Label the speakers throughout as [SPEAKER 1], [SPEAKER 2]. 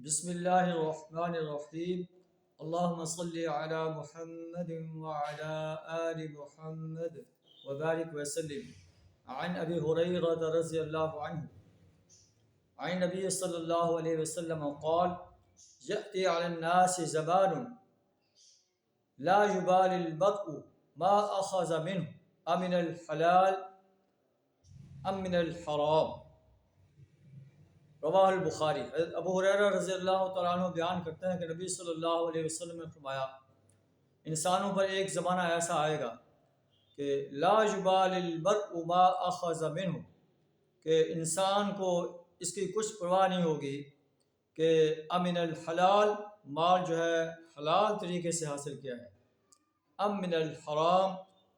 [SPEAKER 1] بسم اللہ الرحمن الرحیم اللہم صلی علی محمد وعلی آل محمد وبارک وسلم عن ابی ہریرہ رضی اللہ عنہ عن نبی صلی اللہ علیہ وسلم قال یأتی علی الناس زمان لا یبالی المرء ما اخذ منه امن الحلال ام من الحرام۔ رواہ البخاری۔ حضرت ابو ہریرہ رضی اللہ تعالیٰ عنہ بیان کرتے ہیں کہ نبی صلی اللہ علیہ وسلم نے فرمایا انسانوں پر ایک زمانہ ایسا آئے گا کہ لا یبال المرء ما اخذ منہ، کہ انسان کو اس کی کچھ پرواہ نہیں ہوگی کہ امن الحلال، مال جو ہے حلال طریقے سے حاصل کیا ہے، ام من الحرام،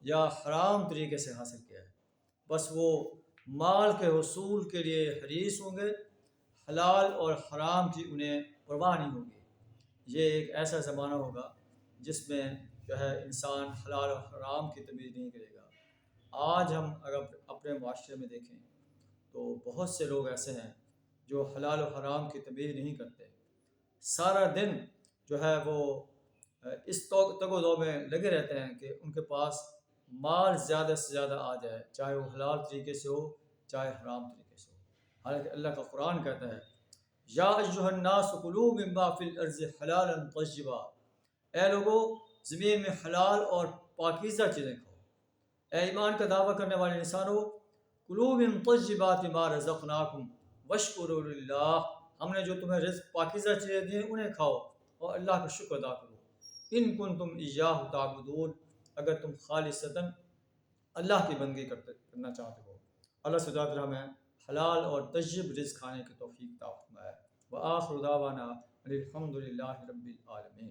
[SPEAKER 1] یا حرام طریقے سے حاصل کیا ہے۔ بس وہ مال کے حصول کے لیے حریص ہوں گے، حلال اور حرام کی انہیں پرواہ نہیں ہوگی۔ یہ ایک ایسا زمانہ ہوگا جس میں جو ہے انسان حلال اور حرام کی تمیز نہیں کرے گا۔ آج ہم اگر اپنے معاشرے میں دیکھیں تو بہت سے لوگ ایسے ہیں جو حلال و حرام کی تمیز نہیں کرتے، سارا دن جو ہے وہ اس تگ و دو میں لگے رہتے ہیں کہ ان کے پاس مال زیادہ سے زیادہ آ جائے، چاہے وہ حلال طریقے سے ہو چاہے حرام طریقے سے ہو۔ حالانکہ اللہ کا قرآن کہتا ہے یا ایھا الناس کلوا مما فی الارض حلالا طیبا، اے لوگو زمین میں حلال اور پاکیزہ چیزیں کھاؤ۔ اے ایمان کا دعویٰ کرنے والے انسانوں، کلوا من طیبات ما رزقناکم واشکروا للہ، ہم نے جو تمہیں رزق پاکیزہ چیزیں دی ہیں انہیں کھاؤ اور اللہ کا شکر ادا کرو۔ ان کنتم ایاہ تعبدون، اگر تم خالصتاً اللہ کی بندگی کرنا چاہتے ہو۔ اللہ سبحانہ ہمیں حلال اور طیب رزق کھانے کی توفیق عطا فرمائے۔ وآخر دعوانا الحمد للہ رب العالمین۔